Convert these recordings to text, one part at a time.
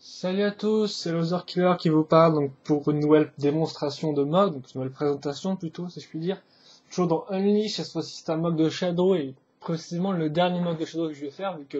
Salut à tous, c'est Loser Killer qui vous parle donc pour une nouvelle démonstration de mode, donc une nouvelle présentation plutôt si je puis dire. Toujours dans Unleash, cette fois-ci c'est un mode de Shadow et précisément le dernier mode de Shadow que je vais faire vu que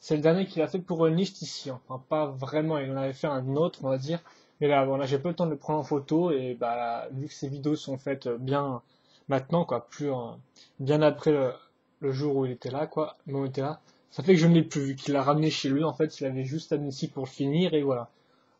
c'est le dernier qu'il a fait pour Unleashed ici. Enfin pas vraiment, il en avait fait un autre on va dire. Mais là bon là j'ai pas le temps de le prendre en photo et vu que ces vidéos sont faites bien maintenant quoi, plus bien après le jour où il était là quoi, le moment où il était là. Ça fait que je ne l'ai plus vu, qu'il l'a ramené chez lui, en fait, il avait juste amené ici pour le finir, et voilà.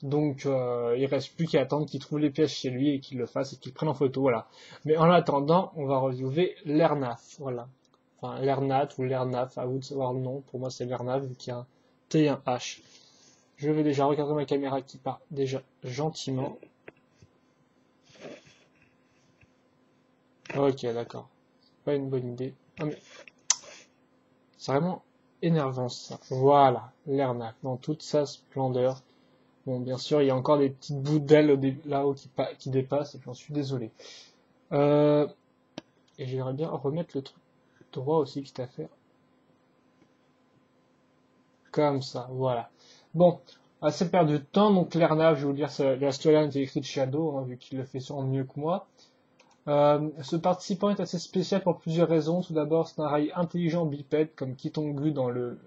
Donc, il reste plus qu'à attendre qu'il trouve les pièces chez lui et qu'il le fasse et qu'il le prenne en photo, voilà. Mais en attendant, on va reviewer l'Ernaf, voilà. Enfin, l'Ernat ou l'Ernaf, à vous de savoir le nom. Pour moi, c'est l'Ernaf, vu qu'il y a un T et un H. Je vais déjà regarder ma caméra qui part déjà gentiment. Ok, d'accord. Pas une bonne idée. Ah, mais c'est vraiment énervant, ça. Voilà, l'Ernaf, dans toute sa splendeur. Bon, bien sûr, il y a encore des petites bouts d'ailes là-haut qui dépassent, et j'en suis désolé. Euh, et j'aimerais bien remettre le truc droit aussi, quitte à faire comme ça, voilà. Bon, assez perdu de temps, donc l'Ernave, je vais vous dire, la storyline est écrite Shadow, hein, vu qu'il le fait sûrement mieux que moi. Ce participant est assez spécial pour plusieurs raisons. Tout d'abord, c'est un rail intelligent bipède, comme Kitongu dans le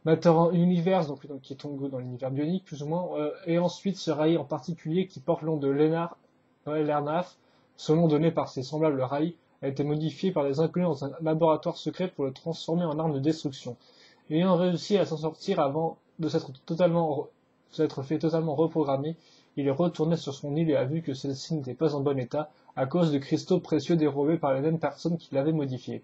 Matter Universe, donc Kitongu dans l'univers bionique, plus ou moins. Et ensuite, ce rail en particulier qui porte le nom de Lernaf, ce nom donné par ses semblables rails, a été modifié par des inconnus dans un laboratoire secret pour le transformer en arme de destruction. Ayant réussi à s'en sortir avant de s'être fait totalement reprogrammer, il est retourné sur son île et a vu que celle-ci n'était pas en bon état à cause de cristaux précieux dérobés par les mêmes personnes qui l'avaient modifié.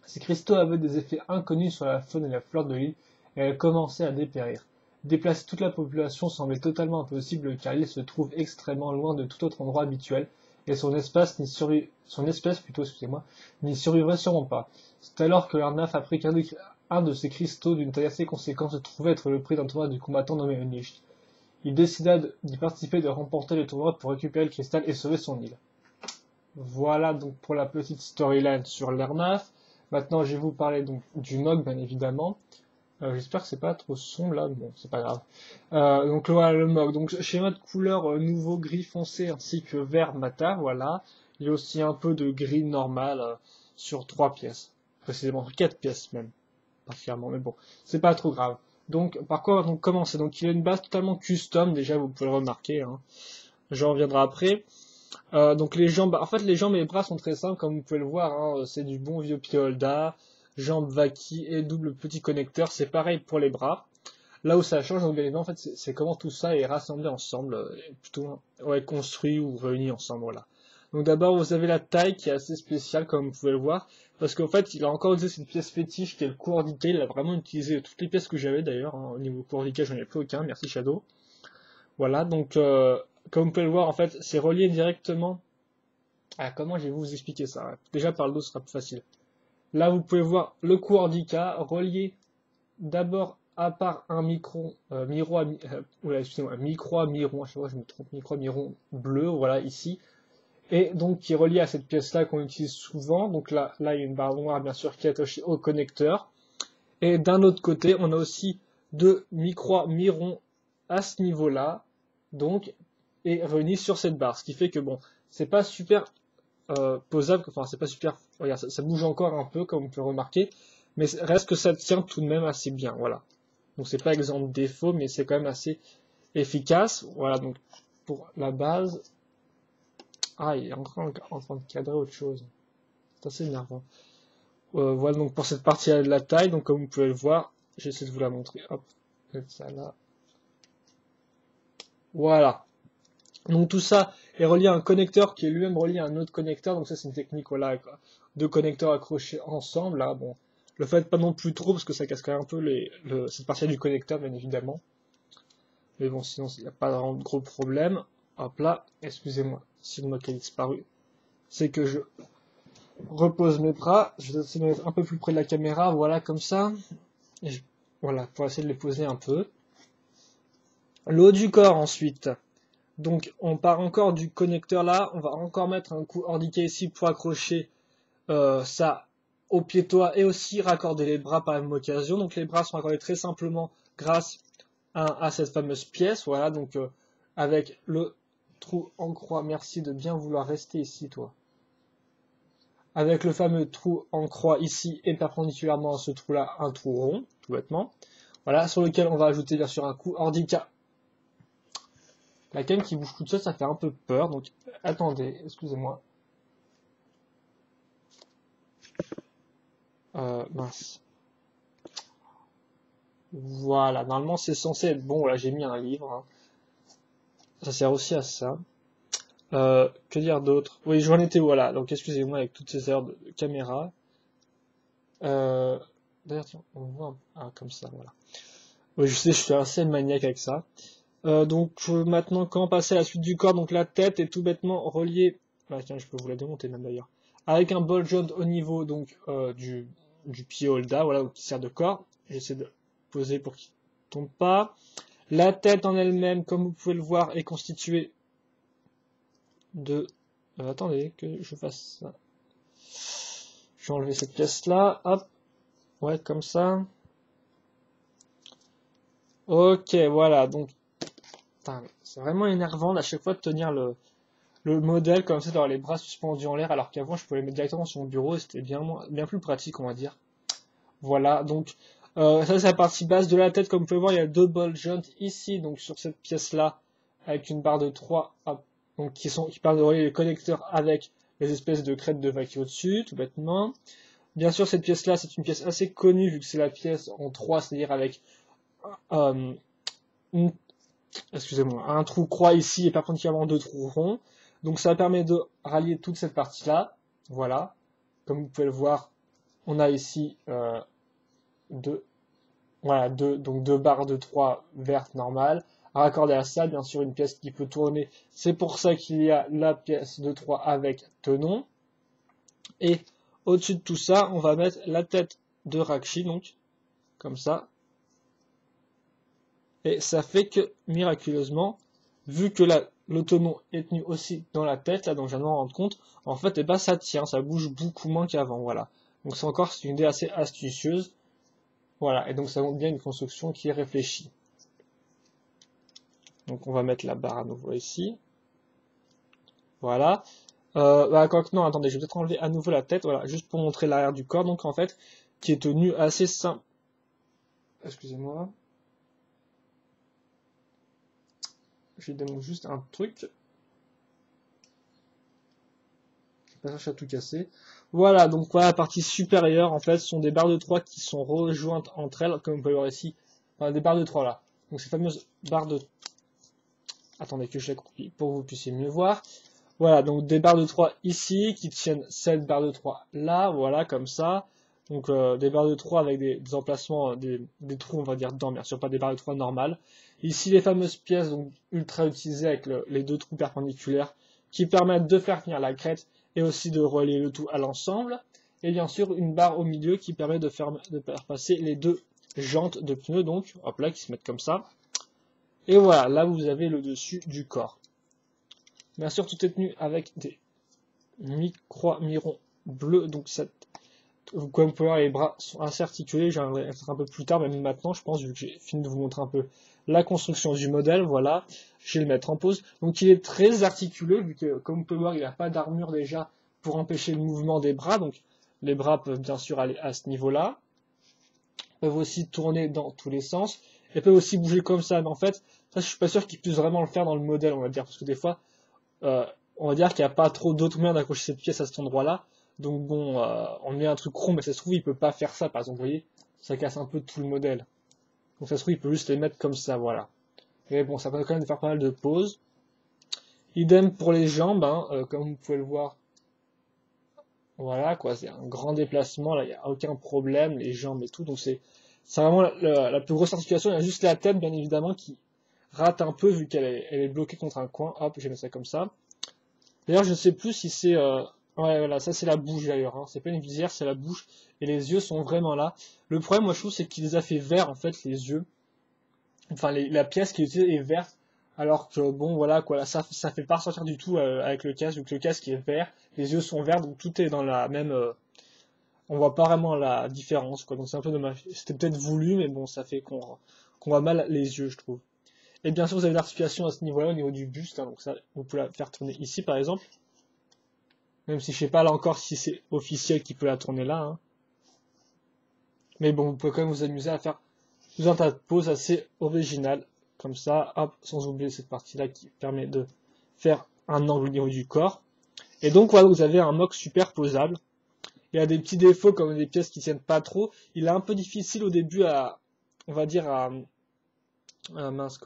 Ces cristaux avaient des effets inconnus sur la faune et la flore de l'île et elle commençait à dépérir. Déplacer toute la population semblait totalement impossible car l'île se trouve extrêmement loin de tout autre endroit habituel et son espèce plutôt, excusez-moi, n'y survivrait sûrement pas. C'est alors que Arnaf apprit qu'un de ces cristaux d'une taille assez conséquente se trouvait être le prix d'un tournoi du combattant nommé Unleashed. Il décida d'y participer et de remporter le tournoi pour récupérer le cristal et sauver son île. Voilà donc pour la petite storyline sur l'Ernaf. Maintenant, je vais vous parler donc du MOG, bien évidemment. J'espère que c'est pas trop sombre là, bon, c'est pas grave. Donc voilà le MOG. Donc schéma de couleur nouveau gris foncé ainsi que vert matin, voilà. Il y a aussi un peu de gris normal sur 3 pièces. Précisément 4 pièces même, particulièrement, mais bon, c'est pas trop grave. Donc par quoi va-t-on commencer? Donc il y a une base totalement custom, déjà vous pouvez le remarquer, hein. J'en reviendrai après. Donc les jambes, en fait les jambes et les bras sont très simples comme vous pouvez le voir, hein, c'est du bon vieux Piolda, jambes Vaki et double petit connecteur, c'est pareil pour les bras. Là où ça change, donc bien évidemment, en fait, c'est comment tout ça est rassemblé ensemble, plutôt ouais, construit ou réuni ensemble, voilà. Donc d'abord vous avez la taille qui est assez spéciale comme vous pouvez le voir, parce qu'en fait il a encore utilisé cette pièce fétiche qui est le coordiqué, il a vraiment utilisé toutes les pièces que j'avais d'ailleurs, hein, au niveau coordiqué j'en ai plus aucun, merci Shadow. Voilà, donc comme vous pouvez le voir en fait c'est relié directement. Ah, comment je vais vous expliquer ça? Ouais. Déjà par le dos, ce sera plus facile. Là, vous pouvez voir le coordica relié d'abord à part un excusez-moi, micro à miron, à chaque fois je me trompe, micro à miron bleu, voilà, ici. Et donc, qui est relié à cette pièce-là qu'on utilise souvent. Donc là, il y a une barre noire, bien sûr, qui est attachée au connecteur. Et d'un autre côté, on a aussi deux micro à miron à ce niveau-là, donc, et réunis sur cette barre. Ce qui fait que, bon, c'est pas super posable, enfin c'est pas super, regarde, ça bouge encore un peu comme on peut le remarquer, mais reste que ça tient tout de même assez bien, voilà. Donc c'est pas exempt de défaut, mais c'est quand même assez efficace, voilà, donc pour la base, ah il est encore en train de cadrer autre chose, c'est assez énervant. Voilà donc pour cette partie de la taille, donc comme vous pouvez le voir, j'essaie de vous la montrer, hop, mettre ça là, voilà. Donc tout ça est relié à un connecteur qui est lui-même relié à un autre connecteur. Donc ça c'est une technique, voilà, quoi. Deux connecteurs accrochés ensemble. Là, bon, le faites pas non plus trop parce que ça casse quand même un peu cette partie du connecteur, bien évidemment. Mais bon, sinon il n'y a pas vraiment de gros problème. Hop là, excusez-moi si le mot a disparu. C'est que je repose mes bras. Je vais essayer de me mettre un peu plus près de la caméra, voilà, comme ça. Voilà, pour essayer de les poser un peu. Le haut du corps ensuite. Donc on part encore du connecteur là, on va encore mettre un coup ordiqué ici pour accrocher ça au pied-toit et aussi raccorder les bras par la même occasion. Donc les bras sont raccordés très simplement grâce à cette fameuse pièce, voilà, donc avec le trou en croix, merci de bien vouloir rester ici, toi. Avec le fameux trou en croix ici et perpendiculairement à ce trou-là, un trou rond, tout bêtement. Voilà, sur lequel on va ajouter bien sûr un coup Ordica. La canne qui bouge toute seule, ça fait un peu peur, donc attendez, excusez-moi. Mince. Voilà, normalement c'est censé être bon, voilà, j'ai mis un livre, hein. Ça sert aussi à ça. Que dire d'autre? Oui, j'en étais, voilà, donc excusez-moi avec toutes ces heures de caméra. Euh, D'ailleurs, tiens, on voit comme ça, voilà. Oui, je sais, je suis assez maniaque avec ça. Maintenant, comment passer à la suite du corps? Donc la tête est tout bêtement reliée. Ah, tiens, je peux vous la démonter même d'ailleurs. Avec un ball joint au niveau donc du pied holda, voilà, qui sert de corps. J'essaie de poser pour qu'il tombe pas. La tête en elle-même, comme vous pouvez le voir, est constituée de. Attendez que je fasse ça. Je vais enlever cette pièce-là. Hop. Ouais, comme ça. Ok, voilà. Donc, c'est vraiment énervant à chaque fois de tenir le modèle comme ça, d'avoir les bras suspendus en l'air, alors qu'avant je pouvais les mettre directement sur mon bureau et c'était bien plus pratique, on va dire. Voilà, donc ça c'est la partie basse de la tête. Comme vous pouvez voir, il y a deux ball joints ici, donc sur cette pièce-là, avec une barre de 3, donc qui permettent de relier les connecteurs avec les espèces de crêtes de vacuum au-dessus, tout bêtement. Bien sûr, cette pièce-là, c'est une pièce assez connue vu que c'est la pièce en 3, c'est-à-dire avec euh, une excusez-moi, un trou croix ici et perpendiculairement deux trous ronds. Donc ça permet de rallier toute cette partie-là. Voilà. Comme vous pouvez le voir, on a ici deux, voilà, donc deux barres de 3 vertes normales. Raccordées à ça, bien sûr, une pièce qui peut tourner. C'est pour ça qu'il y a la pièce de 3 avec tenon. Et au-dessus de tout ça, on va mettre la tête de Rakshi, donc, comme ça. Et ça fait que, miraculeusement, vu que le tenon est tenu aussi dans la tête, là, donc je viens de m'en rendre compte, en fait, et ben, ça tient, ça bouge beaucoup moins qu'avant, voilà. Donc c'est une idée assez astucieuse, voilà, et donc ça montre bien une construction qui est réfléchie. Donc on va mettre la barre à nouveau ici, voilà. Non, attendez, je vais peut-être enlever à nouveau la tête, voilà, juste pour montrer l'arrière du corps, donc en fait, qui est tenu assez simple. Excusez-moi. Je démonte juste un truc. Pas chercher à tout casser. Voilà, donc voilà, la partie supérieure, en fait, ce sont des barres de 3 qui sont rejointes entre elles, comme vous pouvez voir ici. Enfin, des barres de 3 là. Donc ces fameuses barres de. Attendez que je la copie pour que vous puissiez mieux voir. Voilà, donc des barres de 3 ici qui tiennent cette barre de 3 là, voilà, comme ça. Donc des barres de 3 avec des emplacements, des trous, on va dire, dedans, bien sûr, pas des barres de 3 normales. Ici, les fameuses pièces donc, ultra utilisées avec les deux trous perpendiculaires qui permettent de faire tenir la crête et aussi de relier le tout à l'ensemble. Et bien sûr, une barre au milieu qui permet de faire passer les deux jantes de pneus, donc, hop là, qui se mettent comme ça. Et voilà, là vous avez le dessus du corps. Bien sûr, tout est tenu avec des mirons bleus, donc comme vous pouvez voir, les bras sont assez articulés. J'aimerais être un peu plus tard, même maintenant, je pense, vu que j'ai fini de vous montrer un peu la construction du modèle. Voilà, je vais le mettre en pause. Donc, il est très articulé, vu que, comme vous pouvez voir, il n'a pas d'armure déjà pour empêcher le mouvement des bras. Donc, les bras peuvent bien sûr aller à ce niveau-là. Peuvent aussi tourner dans tous les sens. Et peuvent aussi bouger comme ça. Mais en fait, ça, je suis pas sûr qu'ils puissent vraiment le faire dans le modèle, on va dire, parce que des fois, on va dire qu'il n'y a pas trop d'autres moyens d'accrocher cette pièce à cet endroit-là. Donc bon, on met un truc rond, mais ça se trouve, il peut pas faire ça, par exemple, vous voyez, ça casse un peu tout le modèle. Donc ça se trouve, il peut juste les mettre comme ça, voilà. Mais bon, ça permet quand même de faire pas mal de pauses. Idem pour les jambes, hein, comme vous pouvez le voir. Voilà, quoi, c'est un grand déplacement, là, il n'y a aucun problème, les jambes et tout, donc c'est vraiment la plus grosse articulation. Il y a juste la tête, bien évidemment, qui rate un peu, vu qu'elle est bloquée contre un coin. Hop, je vais mettre ça comme ça. D'ailleurs, je ne sais plus si c'est. Ouais, voilà, ça c'est la bouche d'ailleurs, hein. C'est pas une visière, c'est la bouche. Et les yeux sont vraiment là. Le problème, moi je trouve, c'est qu'il les a fait verts en fait, les yeux. Enfin, la pièce qui est utilisée est verte. Alors que bon, voilà, quoi, ça fait pas ressortir du tout avec le casque, vu que le casque est vert. Les yeux sont verts, donc tout est dans la même. on voit pas vraiment la différence, quoi. Donc c'est un peu dommage. C'était peut-être voulu, mais bon, ça fait qu'on voit mal les yeux, je trouve. Et bien sûr, vous avez l'articulation à ce niveau-là, au niveau du buste, hein, donc ça, vous pouvez la faire tourner ici, par exemple. Même si je sais pas là encore si c'est officiel qui peut la tourner là, hein. Mais bon, vous pouvez quand même vous amuser à faire tout un tas de poses assez originales, comme ça, hop, sans oublier cette partie-là qui permet de faire un angle au niveau du corps. Et donc voilà, vous avez un mock superposable. Il a des petits défauts comme des pièces qui tiennent pas trop. Il est un peu difficile au début à, on va dire mince,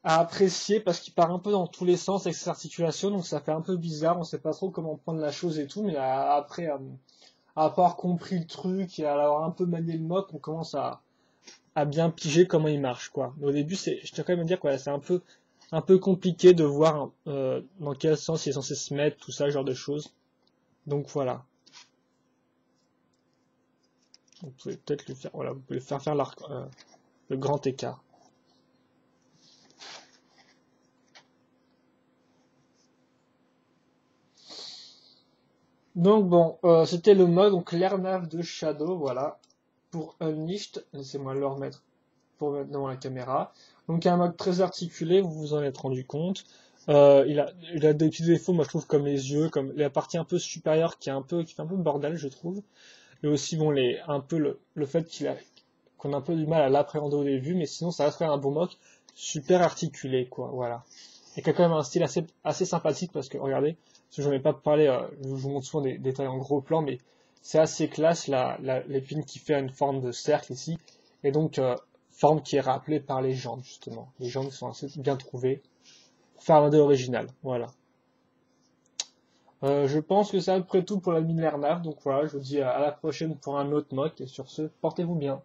à apprécier parce qu'il part un peu dans tous les sens avec ses articulations, donc ça fait un peu bizarre. On sait pas trop comment prendre la chose et tout, mais après à avoir compris le truc et à avoir un peu manié le mock, on commence à bien piger comment il marche, quoi. Mais au début, je tiens quand même à dire, quoi, c'est un peu compliqué de voir dans quel sens il est censé se mettre, tout ça, genre de choses. Donc voilà. Vous pouvez peut-être le faire, voilà, vous pouvez faire le grand écart. Donc bon, c'était le mode, donc l'Airnav de Shadow, voilà, pour Unleashed. Laissez-moi le remettre pour mettre devant la caméra. Donc il y a un mode très articulé, vous vous en êtes rendu compte. Il a des petits défauts, moi je trouve, comme les yeux, comme la partie un peu supérieure qui fait un peu bordel, je trouve. Et aussi bon un peu le fait qu'on a un peu du mal à l'appréhender au début, mais sinon ça reste quand même un bon mock super articulé, quoi, voilà. Et qui a quand même un style assez sympathique parce que regardez, parce que j'en ai pas parlé, je vous montre souvent des détails en gros plan, mais c'est assez classe l'épine qui fait une forme de cercle ici, et donc forme qui est rappelée par les jantes justement. Les jantes sont assez bien trouvées pour faire un modèle original, voilà. Je pense que c'est à peu près tout pour la mini Lernav, donc voilà, je vous dis à la prochaine pour un autre mock, et sur ce, portez-vous bien.